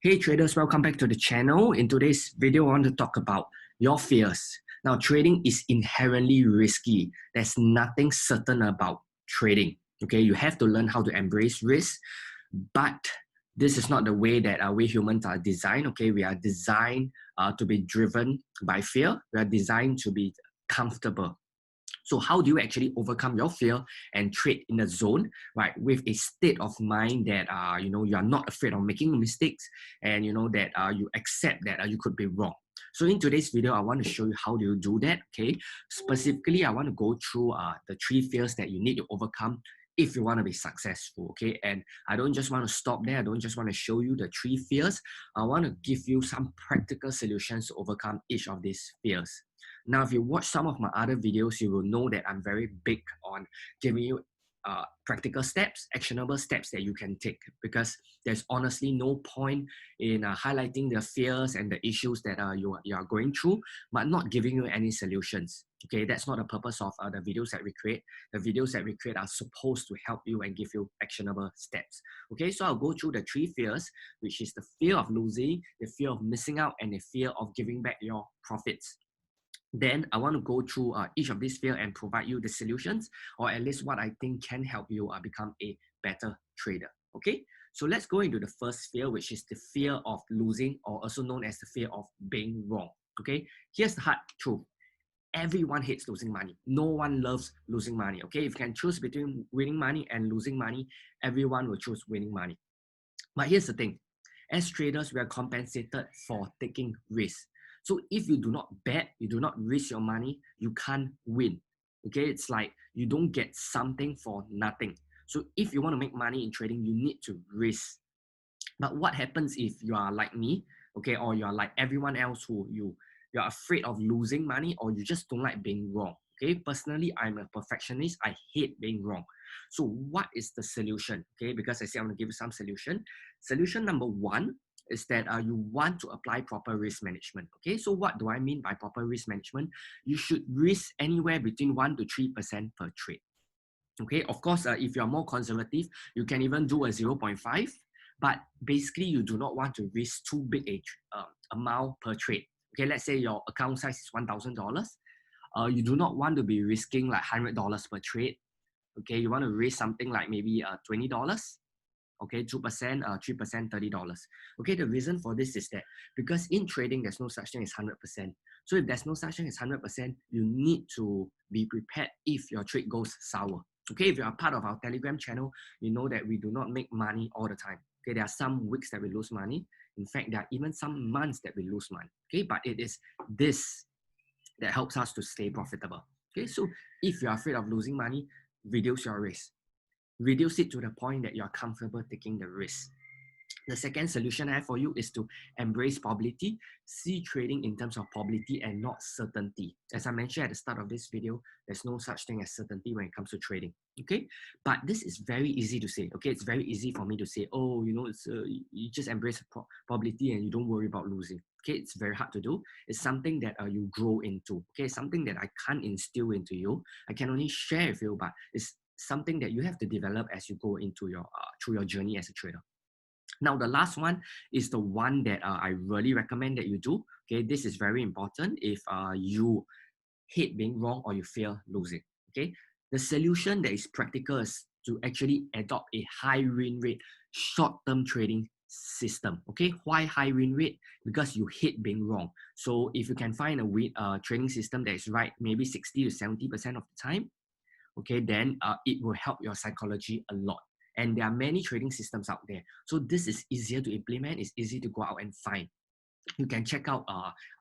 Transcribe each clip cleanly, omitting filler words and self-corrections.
Hey traders, welcome back to the channel. In today's video, I want to talk about your fears. Now, trading is inherently risky. There's nothing certain about trading. Okay, you have to learn how to embrace risk, but this is not the way that we humans are designed. Okay, we are designed to be driven by fear. We are designed to be comfortable. So how do you actually overcome your fear and trade in the zone, right? With a state of mind that you are not afraid of making mistakes, and that you accept that you could be wrong. So in today's video, I want to show you how do you do that. Okay, specifically, I want to go through the 3 fears that you need to overcome if you want to be successful. Okay, and I don't just want to stop there. I don't just want to show you the 3 fears. I want to give you some practical solutions to overcome each of these fears. Now, if you watch some of my other videos, you will know that I'm very big on giving you practical steps, actionable steps that you can take, because there's honestly no point in highlighting the fears and the issues that you are going through, but not giving you any solutions. Okay, that's not the purpose of the videos that we create. The videos that we create are supposed to help you and give you actionable steps. Okay, so I'll go through the 3 fears, which is the fear of losing, the fear of missing out, and the fear of giving back your profits. Then I want to go through each of these fears and provide you the solutions, or at least what I think can help you become a better trader. Okay, so let's go into the first fear, which is the fear of losing, or also known as the fear of being wrong. Okay, here's the hard truth. Everyone hates losing money. No one loves losing money. Okay, if you can choose between winning money and losing money, everyone will choose winning money. But here's the thing. As traders, we are compensated for taking risks. So if you do not bet, you do not risk your money, you can't win. Okay, it's like you don't get something for nothing. So if you want to make money in trading, you need to risk. But what happens if you are like me, okay, or you are like everyone else who you're afraid of losing money, or you just don't like being wrong? Okay, personally, I'm a perfectionist. I hate being wrong. So what is the solution? Okay, because I say I'm going to give you some solution. Solution number 1 is that you want to apply proper risk management. Okay, so what do I mean by proper risk management? You should risk anywhere between 1 to 3% per trade. Okay, of course, if you're more conservative, you can even do a 0.5, but basically you do not want to risk too big a amount per trade. Okay, let's say your account size is $1,000. You do not want to be risking like $100 per trade. Okay, you want to risk something like maybe $20. Okay, 2%, 3%, $30. Okay, the reason for this is that because in trading, there's no such thing as 100%. So if there's no such thing as 100%, you need to be prepared if your trade goes sour. Okay, if you are part of our Telegram channel, you know that we do not make money all the time. Okay, there are some weeks that we lose money. In fact, there are even some months that we lose money. Okay, but it is this that helps us to stay profitable. Okay, so if you're afraid of losing money, reduce your risk. Reduce it to the point that you're comfortable taking the risk. The second solution I have for you is to embrace probability. See trading in terms of probability and not certainty. As I mentioned at the start of this video, there's no such thing as certainty when it comes to trading. Okay, but this is very easy to say. Okay, it's very easy for me to say, oh, it's you just embrace probability and you don't worry about losing. Okay, it's very hard to do. It's something that you grow into. Okay, something that I can't instill into you. I can only share with you, but it's something that you have to develop as you go into your through your journey as a trader. Now, the last one is the one that I really recommend that you do. Okay, this is very important if you hate being wrong or you fear losing. Okay, the solution that is practical is to actually adopt a high win rate short-term trading system. Okay, why high win rate? Because you hate being wrong. So if you can find a trading system that is right maybe 60 to 70% of the time, okay, then it will help your psychology a lot. And there are many trading systems out there. So this is easier to implement. It's easy to go out and find. You can check out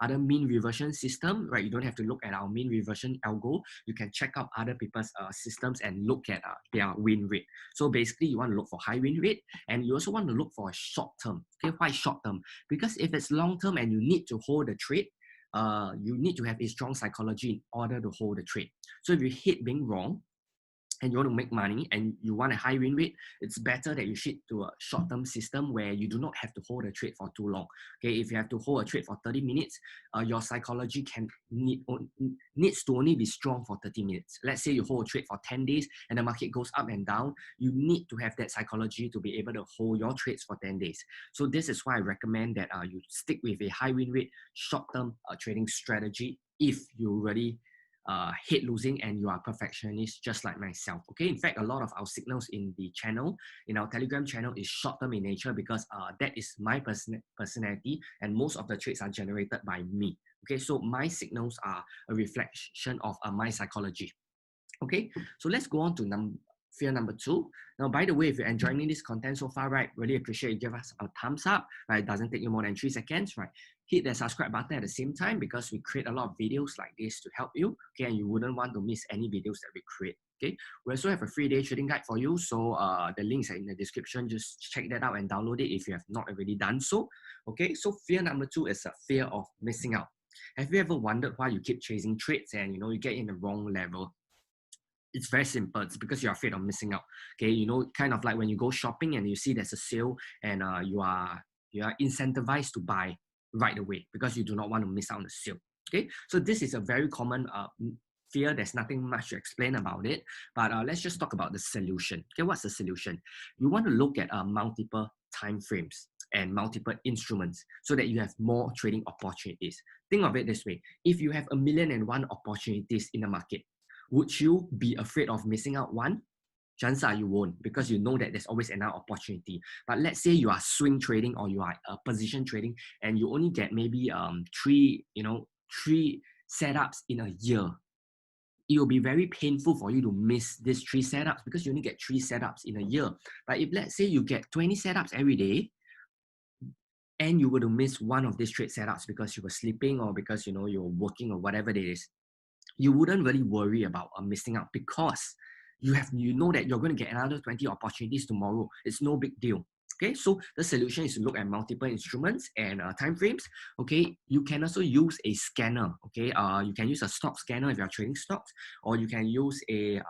other mean reversion system, right? You don't have to look at our mean reversion algo. You can check out other people's systems and look at their win rate. So basically, you want to look for high win rate, and you also want to look for a short term. Okay, why short term? Because if it's long term and you need to hold the trade, you need to have a strong psychology in order to hold the trade. So if you hate being wrong, and you want to make money and you want a high win rate, it's better that you shift to a short-term system where you do not have to hold a trade for too long. Okay, if you have to hold a trade for 30 minutes, your psychology needs to only be strong for 30 minutes. Let's say you hold a trade for 10 days and the market goes up and down, you need to have that psychology to be able to hold your trades for 10 days. So this is why I recommend that you stick with a high win rate, short-term trading strategy if you really hate losing and you are a perfectionist just like myself. Okay, in fact, a lot of our signals in the channel, in our Telegram channel, is short-term in nature because that is my personality and most of the trades are generated by me. Okay, so my signals are a reflection of my psychology. Okay, so let's go on to fear number 2. Now, by the way, if you're enjoying this content so far, right, really appreciate you give us a thumbs up, right? It doesn't take you more than 3 seconds, right? Hit the subscribe button at the same time because we create a lot of videos like this to help you, okay? And you wouldn't want to miss any videos that we create, okay? We also have a free day trading guide for you, so the links are in the description. Just check that out and download it if you have not already done so, okay? So fear number 2 is a fear of missing out. Have you ever wondered why you keep chasing trades and you get in the wrong level? It's very simple. It's because you're afraid of missing out. Okay, kind of like when you go shopping and you see there's a sale and you are incentivized to buy right away because you do not want to miss out on the sale. Okay, so this is a very common fear. There's nothing much to explain about it, but let's just talk about the solution. Okay, what's the solution? You want to look at multiple time frames and multiple instruments so that you have more trading opportunities. Think of it this way: if you have 1,000,001 opportunities in the market, would you be afraid of missing out one? Chances are you won't because you know that there's always another opportunity. But let's say you are swing trading or you are position trading and you only get maybe three setups in a year. It will be very painful for you to miss these 3 setups because you only get 3 setups in a year. But if let's say you get 20 setups every day, and you were to miss one of these trade setups because you were sleeping or because you're working or whatever it is, you wouldn't really worry about missing out because you know that you're going to get another 20 opportunities tomorrow. It's no big deal. Okay, so the solution is to look at multiple instruments and time frames. Okay, you can also use a scanner. Okay, you can use a stock scanner if you're trading stocks, or you can use a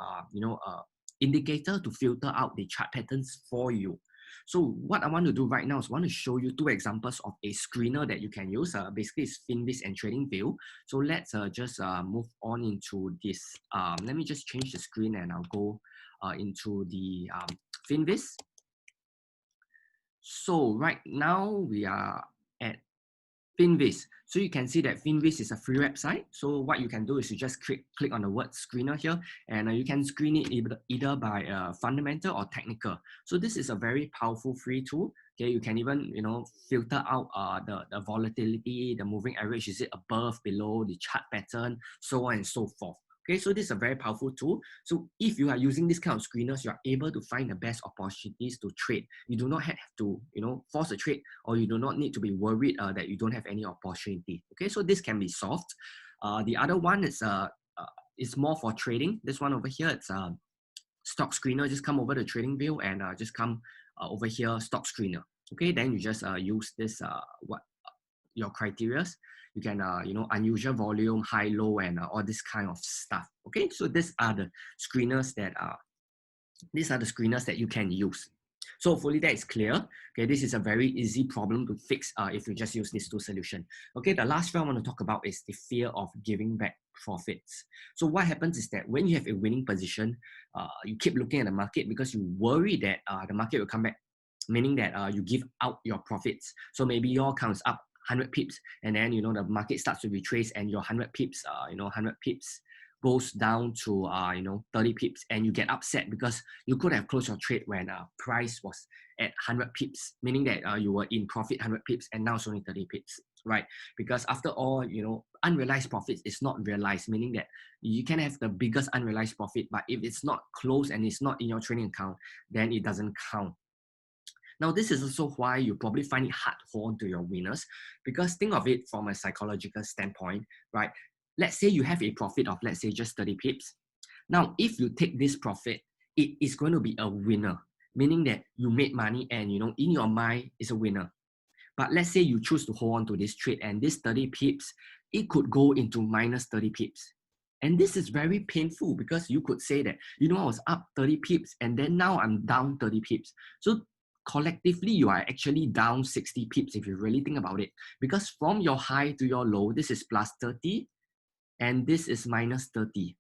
indicator to filter out the chart patterns for you. So what I want to do right now is I want to show you 2 examples of a screener that you can use. Basically, it's FinViz and TradingView. So let's just move on into this. Let me just change the screen and I'll go into the FinViz. So right now we are at FinViz. So you can see that FinViz is a free website. So what you can do is you just click on the word screener here, and you can screen it either by fundamental or technical. So this is a very powerful free tool. Okay, you can even filter out the volatility, the moving average, is it above, below, the chart pattern, so on and so forth. Okay, so this is a very powerful tool. So if you are using this kind of screeners, you are able to find the best opportunities to trade. You do not have to, force a trade, or you do not need to be worried that you don't have any opportunity. Okay, so this can be solved. The other one is more for trading. This one over here, it's stock screener. Just come over to TradingView and just come over here, stock screener. Okay, then you just use this your criterias. You can unusual volume, high, low, and all this kind of stuff. Okay, so these are the screeners that you can use. So hopefully that is clear. Okay, this is a very easy problem to fix if you just use these 2 solutions. Okay, the last one I want to talk about is the fear of giving back profits. So what happens is that when you have a winning position, you keep looking at the market because you worry that the market will come back, meaning that you give out your profits. So maybe your account is up 100 pips, and then the market starts to retrace, and your 100 pips, 100 pips goes down to 30 pips, and you get upset because you could have closed your trade when price was at 100 pips, meaning that you were in profit 100 pips, and now it's only 30 pips, right? Because after all, unrealized profits is not realized, meaning that you can have the biggest unrealized profit, but if it's not closed and it's not in your trading account, then it doesn't count. Now, this is also why you probably find it hard to hold on to your winners, because think of it from a psychological standpoint, right? Let's say you have a profit of, let's say, just 30 pips. Now, if you take this profit, it is going to be a winner, meaning that you made money and, in your mind, it's a winner. But let's say you choose to hold on to this trade and this 30 pips, it could go into minus 30 pips. And this is very painful because you could say that, you know, I was up 30 pips and then now I'm down 30 pips. So collectively, you are actually down 60 pips if you really think about it. Because from your high to your low, this is plus 30 and this is minus 30.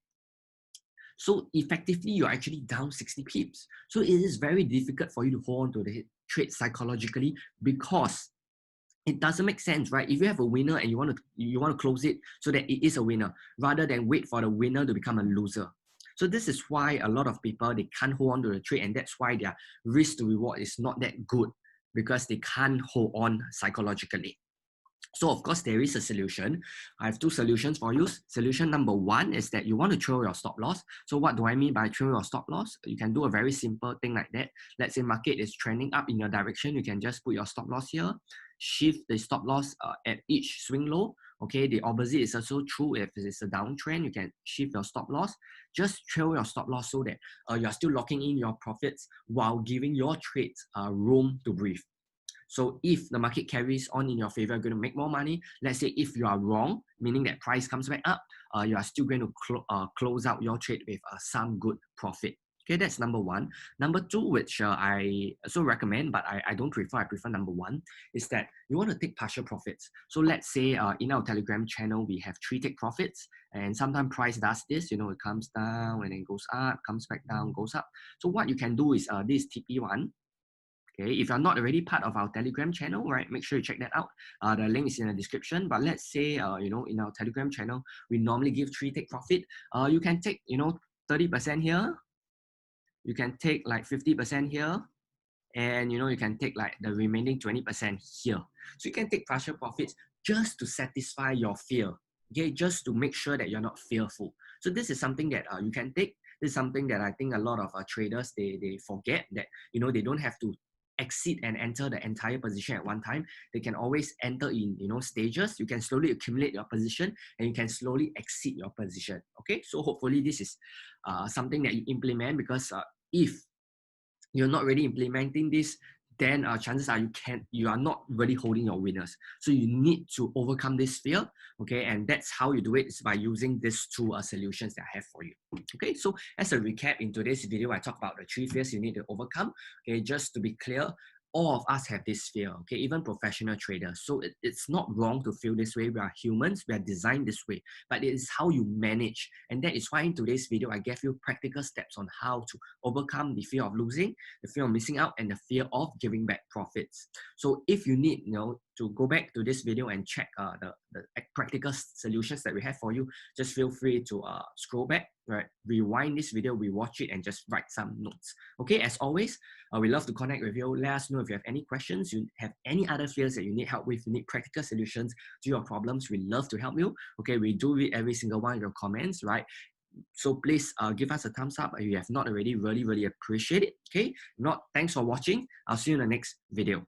So effectively, you're actually down 60 pips. So it is very difficult for you to hold on to the trade psychologically because it doesn't make sense, right? If you have a winner and you want to close it so that it is a winner, rather than wait for the winner to become a loser. So this is why a lot of people, they can't hold on to the trade, and that's why their risk to reward is not that good because they can't hold on psychologically. So of course, there is a solution. I have two solutions for you. Solution number one is that you want to throw your stop loss. So what do I mean by throw your stop loss? You can do a very simple thing like that. Let's say market is trending up in your direction. You can just put your stop loss here, shift the stop loss at each swing low. Okay, the opposite is also true. If it's a downtrend, you can shift your stop loss. Just trail your stop loss so that you're still locking in your profits while giving your trades room to breathe. So if the market carries on in your favor, you're going to make more money. Let's say if you are wrong, meaning that price comes back up, you are still going to close out your trade with some good profit. Okay, that's number one. Number two, which I also recommend, but I don't prefer, I prefer number one, is that you want to take partial profits. So let's say in our Telegram channel, we have 3 take profits, and sometimes price does this, you know, it comes down and then goes up, comes back down, goes up. So what you can do is this TP1. Okay, if you're not already part of our Telegram channel, right, make sure you check that out. The link is in the description. But let's say, you know, in our Telegram channel, we normally give 3 take profit. You can take, you know, 30% here. You can take like 50% here. And, you know, you can take like the remaining 20% here. So you can take partial profits just to satisfy your fear. Okay, just to make sure that you're not fearful. So this is something that you can take. This is something that I think a lot of traders, they forget that, you know, they don't have to exit and enter the entire position at one time. They can always enter in, you know, stages. You can slowly accumulate your position and you can slowly exit your position. Okay, so hopefully this is something that you implement, because if you're not really implementing this, then chances are you are not really holding your winners. So you need to overcome this fear, okay? And that's how you do it, is by using these two solutions that I have for you. Okay, so as a recap, in today's video, I talked about the 3 fears you need to overcome. Okay, just to be clear, all of us have this fear, okay, even professional traders. So it's not wrong to feel this way. We are humans, we are designed this way, but it is how you manage. And that is why in today's video, I gave you practical steps on how to overcome the fear of losing, the fear of missing out, and the fear of giving back profits. So if you need, you know, to go back to this video and check the practical solutions that we have for you, just feel free to scroll back, right? Rewind this video, rewatch it, and just write some notes. Okay, as always, we love to connect with you. Let us know if you have any questions, you have any other fears that you need help with, you need practical solutions to your problems. We love to help you. Okay, we do read every single one of your comments, right? So please give us a thumbs up if you have not already. Really appreciate it. Okay, if not, thanks for watching. I'll see you in the next video.